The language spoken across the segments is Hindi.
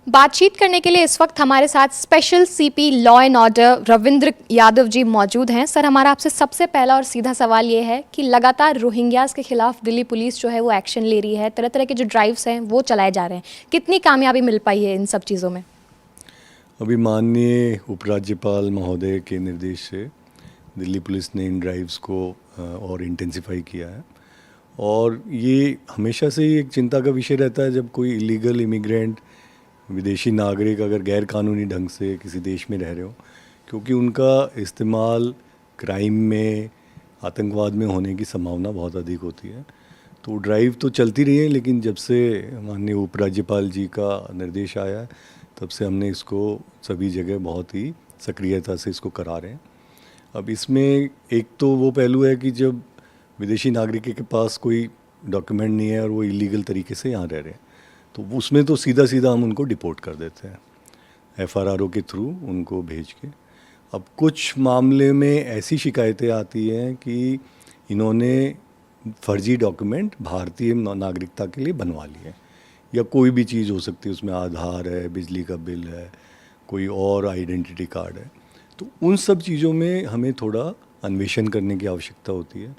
बातचीत करने के लिए इस वक्त हमारे साथ special CP law and order Ravindra Yadav ji मौजूद हैं। सर, हमारा आपसे सबसे पहला और सीधा सवाल ये है कि लगातार रोहिंग्यास के खिलाफ दिल्ली पुलिस जो है वो एक्शन ले रही है, तरह तरह के जो ड्राइव्स हैं वो चलाए जा रहे हैं, कितनी कामयाबी मिल पाई है इन सब चीज़ों में? अभी माननीय उपराज्यपाल महोदय के निर्देश से दिल्ली पुलिस ने इन ड्राइव्स को और इंटेंसिफाई किया है। और ये हमेशा से ही एक चिंता का विषय रहता है जब कोई इलीगल इमिग्रेंट, विदेशी नागरिक अगर गैर कानूनी ढंग से किसी देश में रह रहे हो, क्योंकि उनका इस्तेमाल क्राइम में, आतंकवाद में होने की संभावना बहुत अधिक होती है। तो ड्राइव तो चलती रही है, लेकिन जब से माननीय उपराज्यपाल जी का निर्देश आया है तब से हमने इसको सभी जगह बहुत ही सक्रियता से इसको करा रहे हैं। अब इसमें एक तो वो पहलू है कि जब विदेशी नागरिक के पास कोई डॉक्यूमेंट नहीं है और वो इलीगल तरीके से यहाँ रह रहे हैं, तो उसमें तो सीधा सीधा हम उनको डिपोर्ट कर देते हैं एफआरआरओ के थ्रू उनको भेज के। अब कुछ मामले में ऐसी शिकायतें आती हैं कि इन्होंने फर्जी डॉक्यूमेंट भारतीय नागरिकता के लिए बनवा लिए, या कोई भी चीज़ हो सकती है, उसमें आधार है, बिजली का बिल है, कोई और आइडेंटिटी कार्ड है। तो उन सब चीज़ों में हमें थोड़ा अन्वेषण करने की आवश्यकता होती है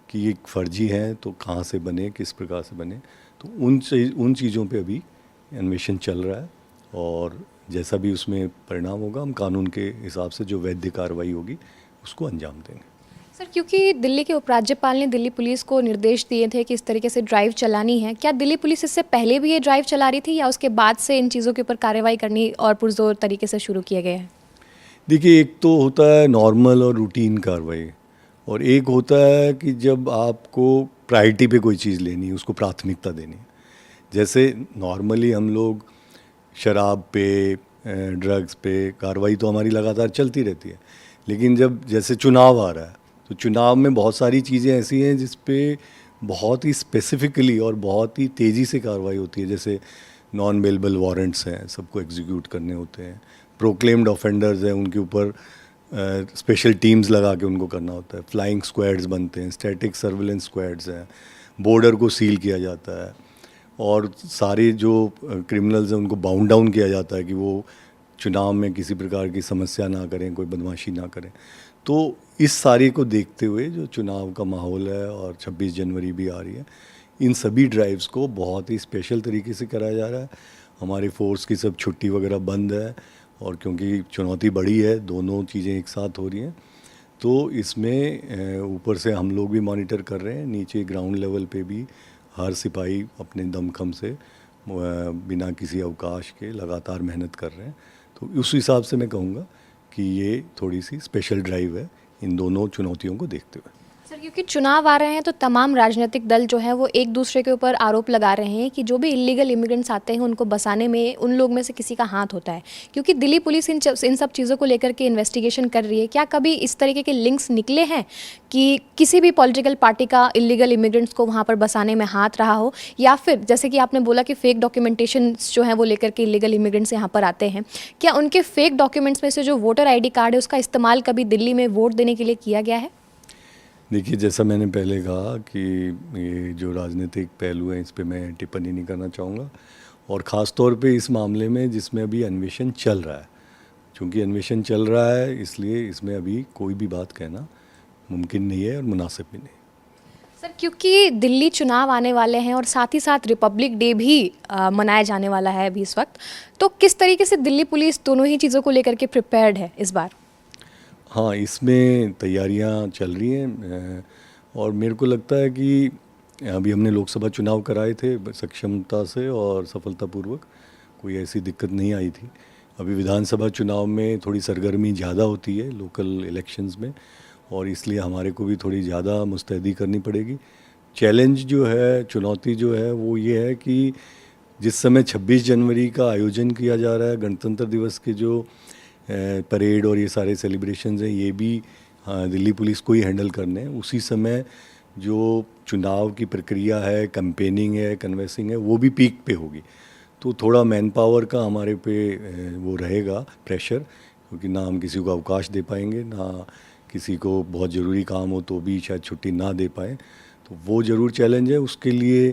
कि ये फर्जी हैं तो कहाँ से बने, किस प्रकार से बने। तो उन चीज़ों पे अभी अन्वेषण चल रहा है, और जैसा भी उसमें परिणाम होगा हम कानून के हिसाब से जो वैध कार्रवाई होगी उसको अंजाम देंगे। सर, क्योंकि दिल्ली के उपराज्यपाल ने दिल्ली पुलिस को निर्देश दिए थे कि इस तरीके से ड्राइव चलानी है, क्या दिल्ली पुलिस इससे पहले भी ये ड्राइव चला रही थी या उसके बाद से इन चीज़ों के ऊपर कार्रवाई करनी और पुरजोर तरीके से शुरू किया गया है? देखिए, एक तो होता है नॉर्मल और रूटीन कार्रवाई, और एक होता है कि जब आपको प्रायोरिटी पे कोई चीज़ लेनी है, उसको प्राथमिकता देनी है। जैसे नॉर्मली हम लोग शराब पे, ड्रग्स पे कार्रवाई तो हमारी लगातार चलती रहती है, लेकिन जब जैसे चुनाव आ रहा है तो चुनाव में बहुत सारी चीज़ें ऐसी हैं जिस पे बहुत ही स्पेसिफिकली और बहुत ही तेज़ी से कार्रवाई होती है। जैसे नॉन बेलेबल वारंट्स हैं, सबको एग्जीक्यूट करने होते हैं। प्रोक्लेम्ड ऑफेंडर्स हैं, उनके ऊपर स्पेशल टीम्स लगा के उनको करना होता है। फ्लाइंग स्क्वाड्स बनते हैं, स्टैटिक सर्विलेंस स्क्वाड्स हैं, बॉर्डर को सील किया जाता है, और सारे जो क्रिमिनल्स हैं उनको बाउंड डाउन किया जाता है कि वो चुनाव में किसी प्रकार की समस्या ना करें, कोई बदमाशी ना करें। तो इस सारे को देखते हुए जो चुनाव का माहौल है और 26 जनवरी भी आ रही है, इन सभी ड्राइव्स को बहुत ही स्पेशल तरीके से कराया जा रहा है। हमारी फोर्स की सब छुट्टी वगैरह बंद है, और क्योंकि चुनौती बड़ी है, दोनों चीज़ें एक साथ हो रही हैं, तो इसमें ऊपर से हम लोग भी मॉनिटर कर रहे हैं, नीचे ग्राउंड लेवल पे भी हर सिपाही अपने दमखम से बिना किसी अवकाश के लगातार मेहनत कर रहे हैं। तो उस हिसाब से मैं कहूँगा कि ये थोड़ी सी स्पेशल ड्राइव है इन दोनों चुनौतियों को देखते हुए। सर, क्योंकि चुनाव आ रहे हैं तो तमाम राजनीतिक दल जो है वो एक दूसरे के ऊपर आरोप लगा रहे हैं कि जो भी इलीगल इमिग्रेंट्स आते हैं उनको बसाने में उन लोग में से किसी का हाथ होता है। क्योंकि दिल्ली पुलिस इन सब चीज़ों को लेकर के इन्वेस्टिगेशन कर रही है, क्या कभी इस तरीके के लिंक्स निकले हैं कि किसी भी पॉलिटिकल पार्टी का इलीगल इमिग्रेंट्स को वहाँ पर बसाने में हाथ रहा हो, या फिर जैसे कि आपने बोला कि फेक डॉक्यूमेंटेशन जो है वो लेकर के इलीगल इमिग्रेंट्स यहाँ पर आते हैं, क्या उनके फेक डॉक्यूमेंट्स में से जो वोटर ID कार्ड है उसका इस्तेमाल कभी दिल्ली में वोट देने के लिए किया गया है? देखिए, जैसा मैंने पहले कहा कि ये जो राजनीतिक पहलू हैं इस पे मैं टिप्पणी नहीं करना चाहूँगा, और ख़ास तौर पे इस मामले में जिसमें अभी अन्वेषण चल रहा है। चूँकि अन्वेषण चल रहा है इसलिए इसमें अभी कोई भी बात कहना मुमकिन नहीं है और मुनासिब भी नहीं। सर, क्योंकि दिल्ली चुनाव आने वाले हैं और साथ ही साथ रिपब्लिक डे भी मनाया जाने वाला है अभी इस वक्त, तो किस तरीके से दिल्ली पुलिस दोनों ही चीज़ों को लेकर के प्रिपेयर्ड है इस बार? हाँ, इसमें तैयारियां चल रही हैं, और मेरे को लगता है कि अभी हमने लोकसभा चुनाव कराए थे सक्षमता से और सफलतापूर्वक, कोई ऐसी दिक्कत नहीं आई थी। अभी विधानसभा चुनाव में थोड़ी सरगर्मी ज़्यादा होती है लोकल इलेक्शंस में, और इसलिए हमारे को भी थोड़ी ज़्यादा मुस्तैदी करनी पड़ेगी। चैलेंज जो है, चुनौती जो है वो ये है कि जिस समय 26 जनवरी का आयोजन किया जा रहा है, गणतंत्र दिवस के जो परेड और ये सारे सेलिब्रेशंस हैं, ये भी दिल्ली पुलिस को ही हैंडल करने हैं। उसी समय जो चुनाव की प्रक्रिया है, कैंपेनिंग है, कन्वेंसिंग है, वो भी पीक पे होगी। तो थोड़ा मैन पावर का हमारे पे वो रहेगा प्रेशर, क्योंकि ना हम किसी को अवकाश दे पाएंगे, ना किसी को बहुत ज़रूरी काम हो तो भी शायद छुट्टी ना दे पाएँ। तो वो ज़रूर चैलेंज है। उसके लिए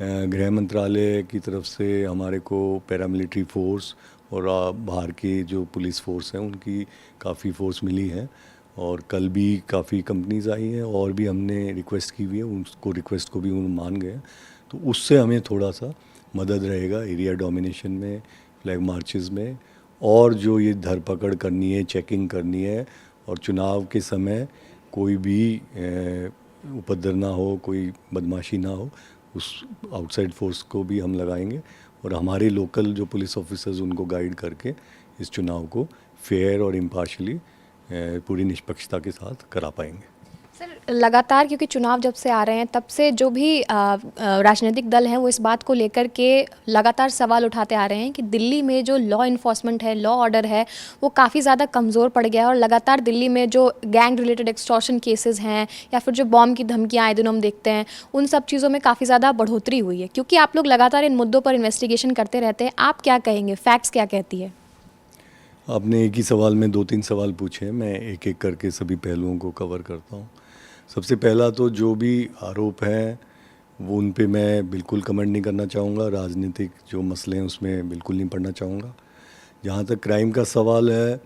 गृह मंत्रालय की तरफ से हमारे को पैरामिलिट्री फोर्स और बाहर की जो पुलिस फोर्स हैं उनकी काफ़ी फोर्स मिली है, और कल भी काफ़ी कंपनीज आई हैं और भी हमने रिक्वेस्ट की हुई है, उसको रिक्वेस्ट को भी उन्होंने मान गए हैं। तो उससे हमें थोड़ा सा मदद रहेगा एरिया डोमिनेशन में, फ्लैग मार्चेस में, और जो ये धरपकड़ करनी है, चेकिंग करनी है, और चुनाव के समय कोई भी उपद्रव ना हो, कोई बदमाशी ना हो, उस आउटसाइड फोर्स को भी हम लगाएंगे, और हमारे लोकल जो पुलिस ऑफिसर्स उनको गाइड करके इस चुनाव को फेयर और इम्पार्शली पूरी निष्पक्षता के साथ करा पाएंगे। सर, लगातार क्योंकि चुनाव जब से आ रहे हैं तब से जो भी राजनीतिक दल हैं वो इस बात को लेकर के लगातार सवाल उठाते आ रहे हैं कि दिल्ली में जो लॉ इन्फोर्समेंट है, लॉ ऑर्डर है, वो काफ़ी ज़्यादा कमज़ोर पड़ गया है, और लगातार दिल्ली में जो गैंग रिलेटेड एक्सटॉर्शन केसेस हैं या फिर जो बॉम्ब की धमकियाँ आए दिन हम देखते हैं, उन सब चीज़ों में काफ़ी ज़्यादा बढ़ोतरी हुई है। क्योंकि आप लोग लगातार इन मुद्दों पर इन्वेस्टिगेशन करते रहते हैं, आप क्या कहेंगे, फैक्ट्स क्या कहती है? आपने एक ही सवाल में 2-3 सवाल पूछे हैं, मैं एक एक करके सभी पहलुओं को कवर करता हूँ। सबसे पहला तो जो भी आरोप हैं वो उन पे मैं बिल्कुल कमेंट नहीं करना चाहूँगा, राजनीतिक जो मसले हैं उसमें बिल्कुल नहीं पढ़ना चाहूँगा। जहाँ तक क्राइम का सवाल है,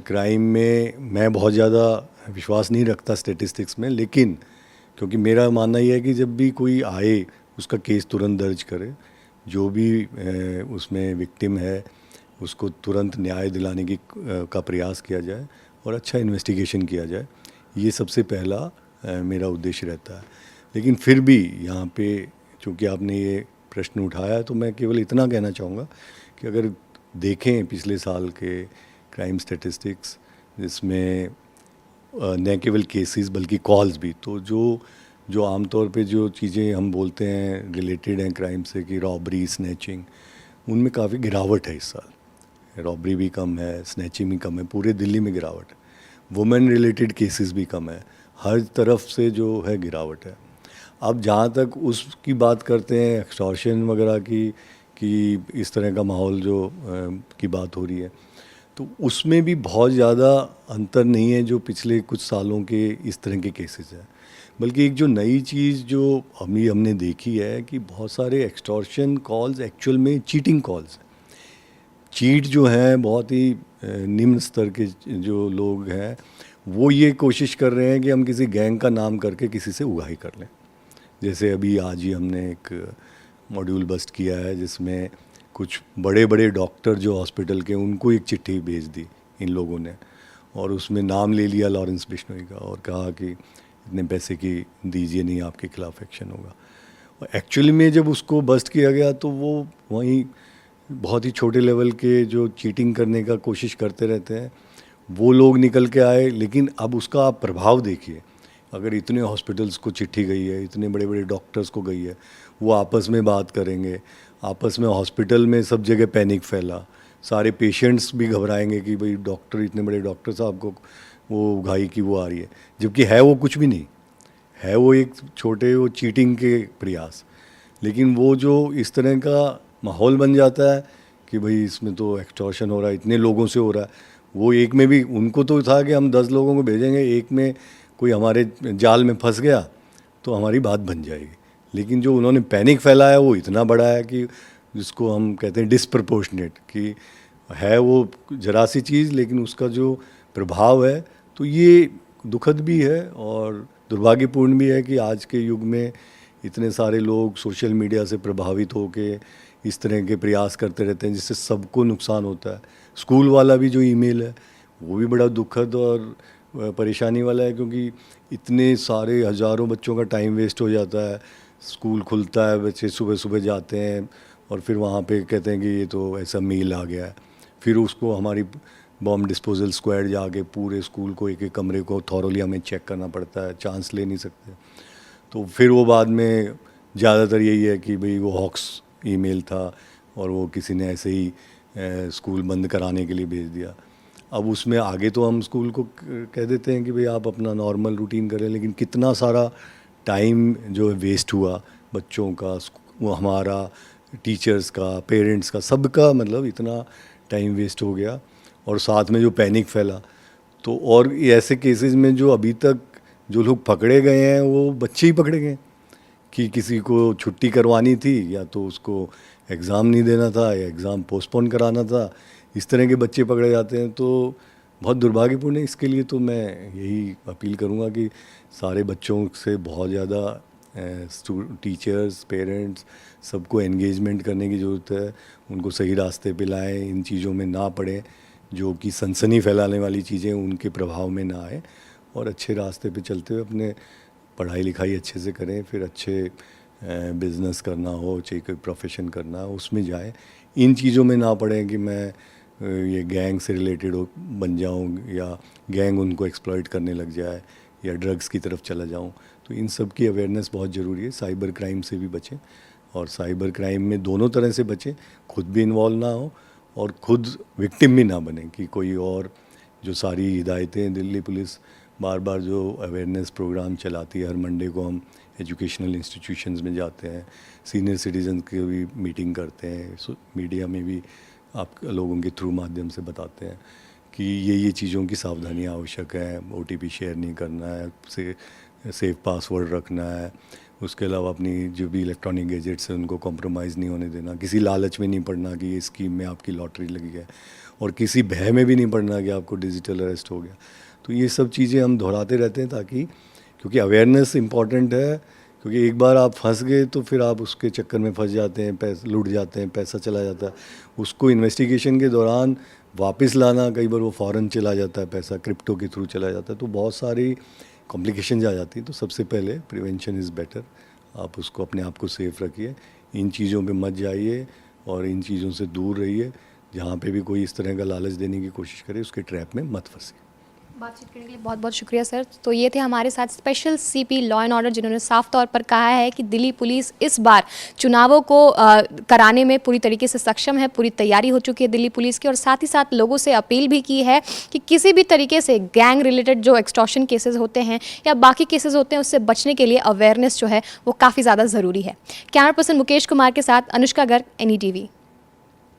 क्राइम में मैं बहुत ज़्यादा विश्वास नहीं रखता स्टेटिस्टिक्स में, लेकिन क्योंकि मेरा मानना ये है कि जब भी कोई आए उसका केस तुरंत दर्ज करे, जो भी उसमें विक्टिम है उसको तुरंत न्याय दिलाने की का प्रयास किया जाए और अच्छा इन्वेस्टिगेशन किया जाए, ये सबसे पहला मेरा उद्देश्य रहता है। लेकिन फिर भी यहाँ पे चूँकि आपने ये प्रश्न उठाया तो मैं केवल इतना कहना चाहूँगा कि अगर देखें पिछले साल के क्राइम स्टैटिस्टिक्स, जिसमें न केवल केसेस बल्कि कॉल्स भी, तो जो आमतौर पे जो चीज़ें हम बोलते हैं रिलेटेड हैं क्राइम से कि रॉबरी, स्नैचिंग, उनमें काफ़ी गिरावट है इस साल। रॉबरी भी कम है, स्नैचिंग भी कम है, पूरे दिल्ली में गिरावट है। वुमेन रिलेटेड केसेस भी कम है, हर तरफ से जो है गिरावट है। अब जहाँ तक उसकी बात करते हैं एक्सटॉर्शन वगैरह की, कि इस तरह का माहौल जो की बात हो रही है, तो उसमें भी बहुत ज़्यादा अंतर नहीं है जो पिछले कुछ सालों के इस तरह के केसेस हैं। बल्कि एक जो नई चीज़ जो हमने देखी है कि बहुत सारे एक्सटॉर्शन कॉल्स एक्चुअल में चीटिंग कॉल्स हैं। चीट जो हैं बहुत ही निम्न स्तर के जो लोग हैं वो ये कोशिश कर रहे हैं कि हम किसी गैंग का नाम करके किसी से उगाही कर लें। जैसे अभी आज ही हमने एक मॉड्यूल बस्ट किया है जिसमें कुछ बड़े बड़े डॉक्टर जो हॉस्पिटल के, उनको एक चिट्ठी भेज दी इन लोगों ने, और उसमें नाम ले लिया लॉरेंस बिश्नोई का और कहा कि इतने पैसे की दीजिए नहीं आपके खिलाफ एक्शन होगा। और एक्चुअली में जब उसको बस्ट किया गया तो वो वहीं बहुत ही छोटे लेवल के जो चीटिंग करने का कोशिश करते रहते हैं वो लोग निकल के आए। लेकिन अब उसका आप प्रभाव देखिए, अगर इतने हॉस्पिटल्स को चिट्ठी गई है, इतने बड़े बड़े डॉक्टर्स को गई है, वो आपस में बात करेंगे, आपस में हॉस्पिटल में सब जगह पैनिक फैला, सारे पेशेंट्स भी घबराएंगे कि भाई डॉक्टर, इतने बड़े डॉक्टर साहब को वो उगाही की वो आ रही है, जबकि है वो कुछ भी नहीं है, वो एक छोटे वो चीटिंग के प्रयास। लेकिन वो जो इस तरह का माहौल बन जाता है कि भाई इसमें तो एक्सटॉर्शन हो रहा है, इतने लोगों से हो रहा है, वो एक में भी उनको तो था कि हम 10 लोगों को भेजेंगे, एक में कोई हमारे जाल में फंस गया तो हमारी बात बन जाएगी। लेकिन जो उन्होंने पैनिक फैलाया वो इतना बड़ा है कि जिसको हम कहते हैं डिसप्रपोर्शनेट, कि है वो जरा सी चीज़ लेकिन उसका जो प्रभाव है, तो ये दुखद भी है और दुर्भाग्यपूर्ण भी है कि आज के युग में इतने सारे लोग सोशल मीडिया से प्रभावित होके इस तरह के प्रयास करते रहते हैं जिससे सबको नुकसान होता है। स्कूल वाला भी जो ईमेल है वो भी बड़ा दुखद और परेशानी वाला है, क्योंकि इतने सारे हज़ारों बच्चों का टाइम वेस्ट हो जाता है। स्कूल खुलता है, बच्चे सुबह सुबह जाते हैं और फिर वहाँ पे कहते हैं कि ये तो ऐसा मेल आ गया है, फिर उसको हमारी बॉम्ब डिस्पोजल स्क्वाड जाके पूरे स्कूल को, एक एक कमरे को थॉरोली हमें चेक करना पड़ता है, चांस ले नहीं सकते। तो फिर वो बाद में ज़्यादातर यही है कि भाई वो हॉक्स ईमेल था और वो किसी ने ऐसे ही स्कूल बंद कराने के लिए भेज दिया। अब उसमें आगे तो हम स्कूल को कह देते हैं कि भाई आप अपना नॉर्मल रूटीन करें, लेकिन कितना सारा टाइम जो है वेस्ट हुआ बच्चों का, वो हमारा, टीचर्स का, पेरेंट्स का, सबका, मतलब इतना टाइम वेस्ट हो गया। और साथ में जो पैनिक फैला, तो और ऐसे केसेस में जो अभी तक जो लोग पकड़े गए हैं वो बच्चे ही पकड़े गए, कि किसी को छुट्टी करवानी थी या तो उसको एग्ज़ाम नहीं देना था या एग्ज़ाम पोस्टपोन कराना था, इस तरह के बच्चे पकड़े जाते हैं तो बहुत दुर्भाग्यपूर्ण है। इसके लिए तो मैं यही अपील करूँगा कि सारे बच्चों से बहुत ज़्यादा टीचर्स, पेरेंट्स सबको एंगेजमेंट करने की ज़रूरत है, उनको सही रास्ते पे लाएं, इन चीज़ों में ना पड़ें जो कि सनसनी फैलाने वाली चीज़ें उनके प्रभाव में ना आए और अच्छे रास्ते पे चलते हुए अपने पढ़ाई लिखाई अच्छे से करें, फिर अच्छे बिज़नेस करना हो, चाहे कोई प्रोफेशन करना हो उसमें जाएं। इन चीज़ों में ना पड़ें कि मैं ये गैंग से रिलेटेड बन जाऊं या गैंग उनको एक्सप्लॉइट करने लग जाए या ड्रग्स की तरफ चला जाऊं। तो इन सब की अवेयरनेस बहुत ज़रूरी है। साइबर क्राइम से भी बचें और साइबर क्राइम में दोनों तरह से बचें, खुद भी इन्वॉल्व ना हो और खुद विक्टिम भी ना बने कि कोई और जो सारी हिदायतें दिल्ली पुलिस बार बार जो अवेयरनेस प्रोग्राम चलाती है, हर मंडे को हम एजुकेशनल इंस्टीट्यूशंस में जाते हैं, सीनियर सिटीजन की भी मीटिंग करते हैं, मीडिया में भी आप लोगों के थ्रू माध्यम से बताते हैं कि ये चीज़ों की सावधानियाँ आवश्यक है। OTP शेयर नहीं करना है, सेफ पासवर्ड रखना है, उसके अलावा अपनी जो भी इलेक्ट्रॉनिक गैजेट्स हैं उनको कॉम्प्रोमाइज़ नहीं होने देना, किसी लालच में नहीं पड़ना कि ये स्कीम में आपकी लॉटरी लगी है और किसी भय में भी नहीं पड़ना कि आपको डिजिटल अरेस्ट हो गया। तो ये सब चीज़ें हम दोहराते रहते हैं ताकि, क्योंकि अवेयरनेस इम्पॉर्टेंट है, क्योंकि एक बार आप फंस गए तो फिर आप उसके चक्कर में फंस जाते हैं, पैसे लूट जाते हैं, पैसा चला जाता है। उसको इन्वेस्टिगेशन के दौरान वापस लाना, कई बार वो फ़ॉरेन चला जाता है, पैसा क्रिप्टो के थ्रू चला जाता है, तो बहुत सारी कॉम्प्लिकेशंस आ जाती हैं। तो सबसे पहले प्रिवेंशन इज़ बेटर, आप उसको अपने आप को सेफ रखिए, इन चीज़ों पे मत जाइए और इन चीज़ों से दूर रहिए। जहाँ पे भी कोई इस तरह का लालच देने की कोशिश करे उसके ट्रैप में मत फंसिए। बातचीत करने के लिए बहुत बहुत शुक्रिया सर। तो ये थे हमारे साथ special CP law and order, जिन्होंने साफ तौर पर कहा है कि दिल्ली पुलिस इस बार चुनावों को कराने में पूरी तरीके से सक्षम है, पूरी तैयारी हो चुकी है दिल्ली पुलिस की, और साथ ही साथ लोगों से अपील भी की है कि किसी भी तरीके से गैंग रिलेटेड जो एक्सटॉर्शन केसेस होते हैं या बाकी केसेस होते हैं उससे बचने के लिए अवेयरनेस जो है वो काफ़ी ज़्यादा ज़रूरी है। कैमरा पर्सन मुकेश कुमार के साथ अनुष्का गर्ग, NETV।